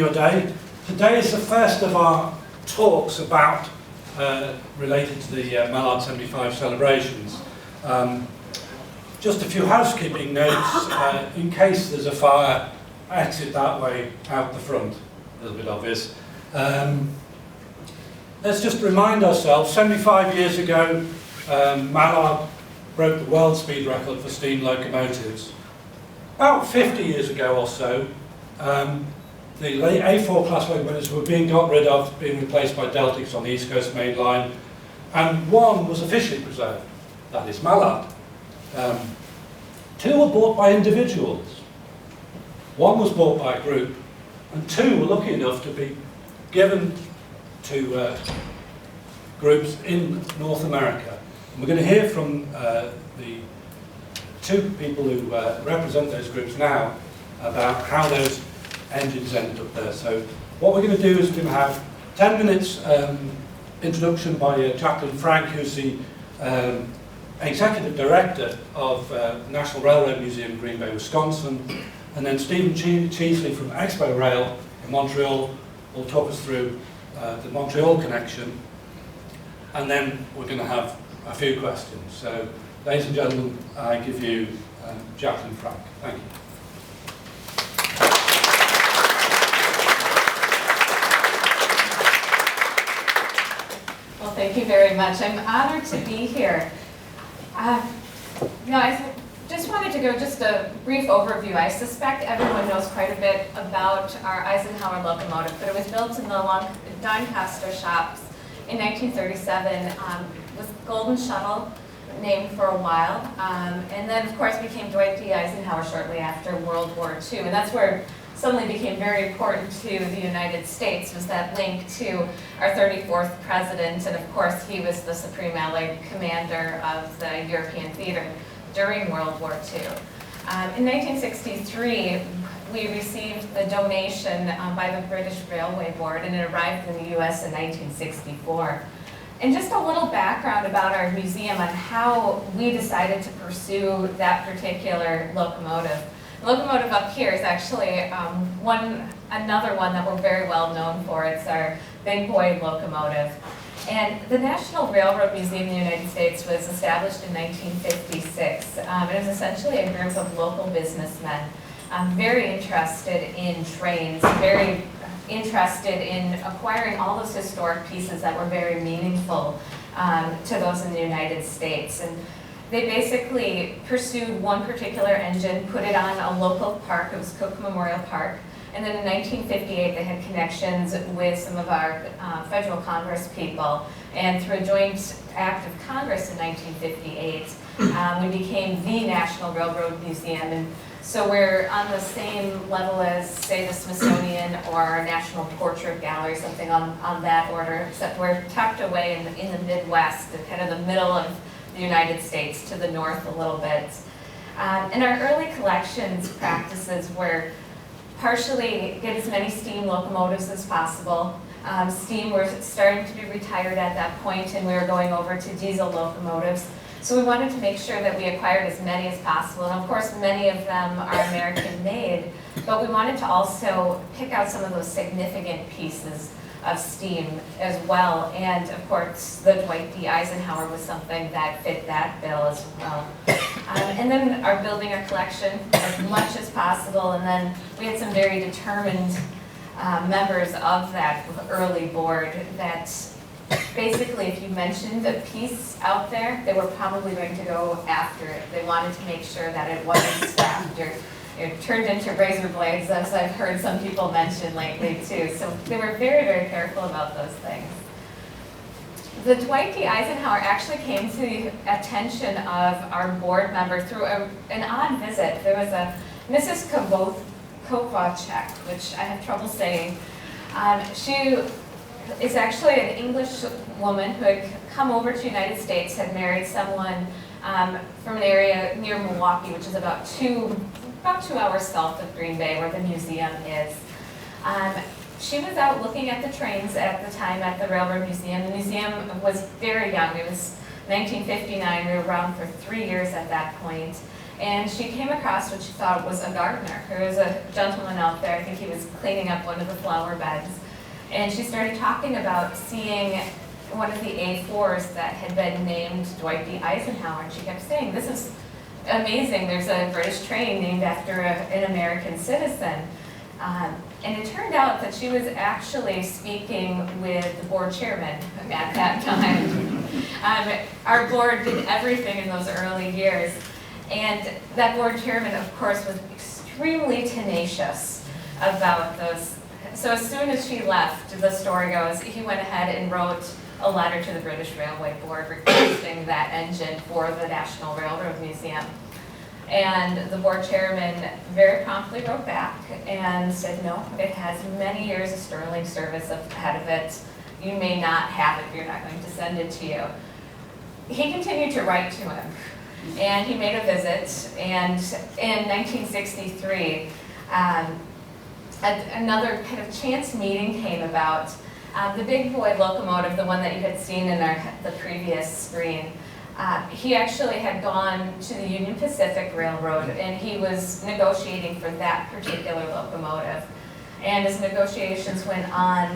Your day. Today is the first of our talks about related to the Mallard 75 celebrations. Just a few housekeeping notes. In case there's a fire, exit that way out the front. A little bit obvious. Let's just remind ourselves, 75 years ago, Mallard broke the world speed record for steam locomotives. About 50 years ago or so, the A4 class locomotives were being got rid of, being replaced by Deltics on the East Coast Main Line, and one was officially preserved, that is Mallard. Two were bought by individuals. One was bought by a group, and two were lucky enough to be given to groups in North America. And we're going to hear from the two people who represent those groups now about how those engines ended up there. So what we're going to do is we're going to have 10 minutes introduction by Jacqueline Frank, who's the Executive Director of the National Railroad Museum in Green Bay, Wisconsin, and then Stephen Cheesley from Expo Rail in Montreal will talk us through the Montreal connection, and then we're going to have a few questions. So, ladies and gentlemen, I give you Jacqueline Frank. Thank you. Well, thank you very much. I'm honored to be here. I just wanted to go just a brief overview. I suspect everyone knows quite a bit about our Eisenhower locomotive, but it was built in the Doncaster shops in 1937 with Golden Shuttle, named for a while, and then of course became Dwight D. Eisenhower shortly after World War II, and that's where it suddenly became very important to the United States, was that link to our 34th president, and of course he was the Supreme Allied Commander of the European theater during World War II. In 1963, we received a donation by the British Railway Board, and it arrived in the US in 1964. And just a little background about our museum on how we decided to pursue that particular locomotive. The locomotive up here is actually another one that we're very well known for. It's our Big Boy locomotive. And the National Railroad Museum in the United States was established in 1956. It was essentially a group of local businessmen very interested in trains, very interested in acquiring all those historic pieces that were very meaningful to those in the United States. And they basically pursued one particular engine, put it on a local park, it was Cook Memorial Park, and then in 1958 they had connections with some of our federal Congress people, and through a joint act of Congress in 1958, we became the National Railroad Museum. And so we're on the same level as, say, the Smithsonian or National Portrait Gallery, something on that order, except we're tucked away in the Midwest, kind of the middle of the United States, to the north a little bit. And our early collections practices were partially get as many steam locomotives as possible. Steam were starting to be retired at that point, and we were going over to diesel locomotives. So we wanted to make sure that we acquired as many as possible, and of course many of them are American made, but we wanted to also pick out some of those significant pieces of steam as well, and of course the Dwight D. Eisenhower was something that fit that bill as well. And then building our collection as much as possible, and then we had some very determined members of that early board that basically, if you mentioned a piece out there, they were probably going to go after it. They wanted to make sure that it wasn't scrapped or turned into razor blades, as I've heard some people mention lately too. So they were very, very careful about those things. The Dwight D. Eisenhower actually came to the attention of our board member through an odd visit. There was a Mrs. Kovacek, which I have trouble saying. She is actually an English woman who had come over to the United States, had married someone from an area near Milwaukee, which is about 2 hours south of Green Bay, where the museum is. She was out looking at the trains at the time at the Railroad Museum. The museum was very young. It was 1959. We were around for 3 years at that point. And she came across what she thought was a gardener. There was a gentleman out there, I think he was cleaning up one of the flower beds. And she started talking about seeing one of the A4s that had been named Dwight D. Eisenhower. And she kept saying, this is amazing, there's a British train named after an American citizen. And it turned out that she was actually speaking with the board chairman at that time. Our board did everything in those early years. And that board chairman, of course, was extremely tenacious about those. So as soon as she left, the story goes, he went ahead and wrote a letter to the British Railway Board requesting that engine for the National Railroad Museum. And the board chairman very promptly wrote back and said, no, it has many years of sterling service ahead of it. You may not have it, you're not going to send it to you. He continued to write to him, and he made a visit, and in 1963, another kind of chance meeting came about. The big boy locomotive, the one that you had seen in the previous screen, he actually had gone to the Union Pacific Railroad, and he was negotiating for that particular locomotive. And as negotiations went on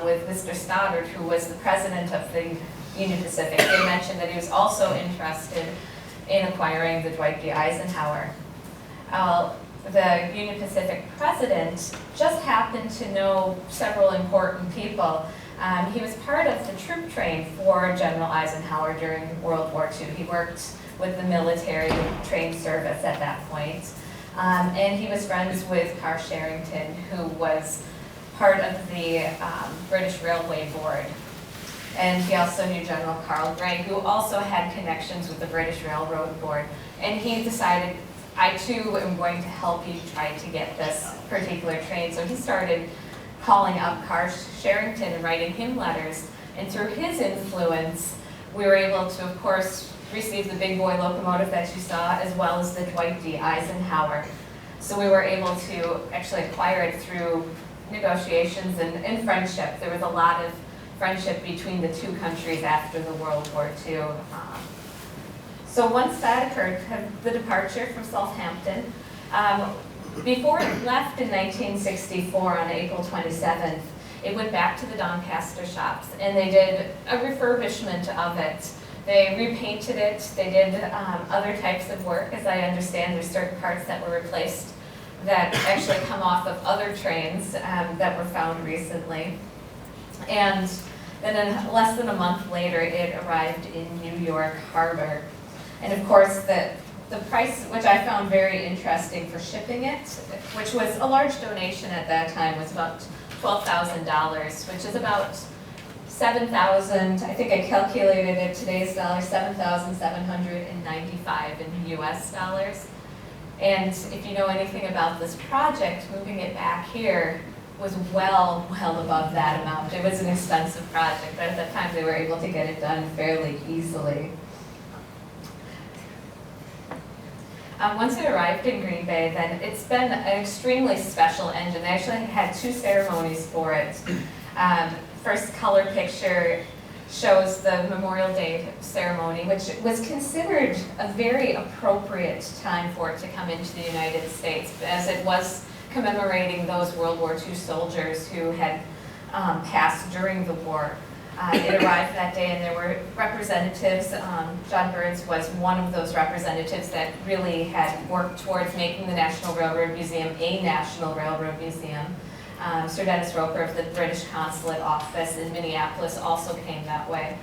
with Mr. Stoddard, who was the president of the Union Pacific, they mentioned that he was also interested in acquiring the Dwight D. Eisenhower. The Union Pacific president just happened to know several important people. He was part of the troop train for General Eisenhower during World War II. He worked with the military train service at that point. And he was friends with Carr Sherrington, who was part of the British Railway Board. And he also knew General Carl Gray, who also had connections with the British Railroad Board. And he decided, I too am going to help you try to get this particular train. So he started calling up Carr Sherrington and writing him letters. And through his influence, we were able to, of course, receive the big boy locomotive that you saw, as well as the Dwight D. Eisenhower. So we were able to actually acquire it through negotiations and friendship. There was a lot of friendship between the two countries after the World War II. So once that occurred, the departure from Southampton, before it left in 1964 on April 27th, it went back to the Doncaster shops, and they did a refurbishment of it. They repainted it, they did other types of work. As I understand, there's certain parts that were replaced that actually come off of other trains that were found recently. And then less than a month later, it arrived in New York Harbor. And of course, the price, which I found very interesting for shipping it, which was a large donation at that time, was about $12,000, which is about 7,000, I think I calculated it today's dollars, 7,795 in US dollars. And if you know anything about this project, moving it back here was well above that amount. It was an expensive project, but at that time they were able to get it done fairly easily. Once it arrived in Green Bay, then it's been an extremely special engine. They actually had two ceremonies for it. First color picture shows the Memorial Day ceremony, which was considered a very appropriate time for it to come into the United States, as it was commemorating those World War II soldiers who had passed during the war. It arrived that day, and there were representatives. John Burns was one of those representatives that really had worked towards making the National Railroad Museum a National Railroad Museum. Sir Dennis Roper of the British Consulate Office in Minneapolis also came that way.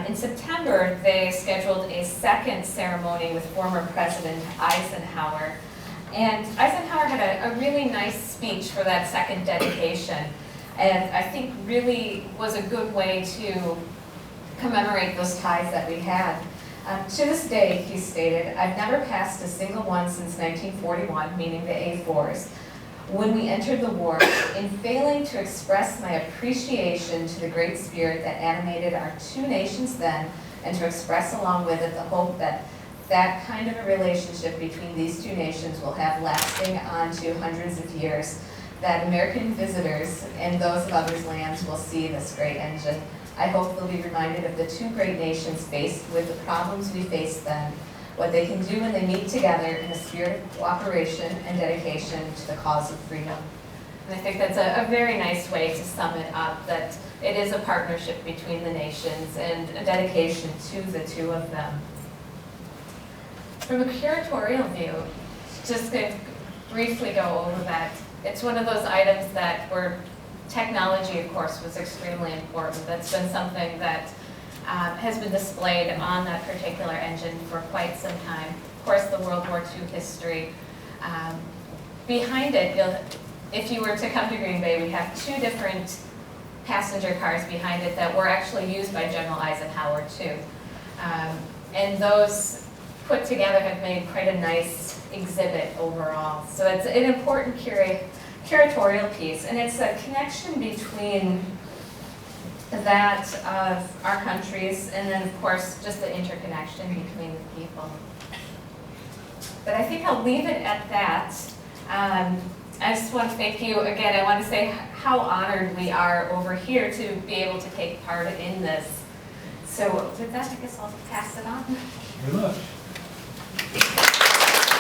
In September, they scheduled a second ceremony with former President Eisenhower. And Eisenhower had a really nice speech for that second dedication. And I think really was a good way to commemorate those ties that we had. To this day, he stated, I've never passed a single one since 1941, meaning the A4s. When we entered the war, in failing to express my appreciation to the great spirit that animated our two nations then, and to express along with it the hope that that kind of a relationship between these two nations will have lasting on to hundreds of years, that American visitors and those of others' lands will see this great engine. I hope they'll be reminded of the two great nations faced with the problems we faced then, what they can do when they meet together in a spirit of cooperation and dedication to the cause of freedom. And I think that's a very nice way to sum it up, that it is a partnership between the nations and a dedication to the two of them. From a curatorial view, just going to briefly go over that. It's one of those items that where technology, of course, was extremely important. That's been something that has been displayed on that particular engine for quite some time. Of course, the World War II history. Behind it, if you were to come to Green Bay, we have two different passenger cars behind it that were actually used by General Eisenhower too. And those put together have made quite a nice exhibit overall. So it's an important curatorial piece, and it's a connection between that of our countries and then of course just the interconnection between the people. But I think I'll leave it at that. I just want to thank you again. I want to say how honored we are over here to be able to take part in this. So with that, I guess I'll pass it on. Very much.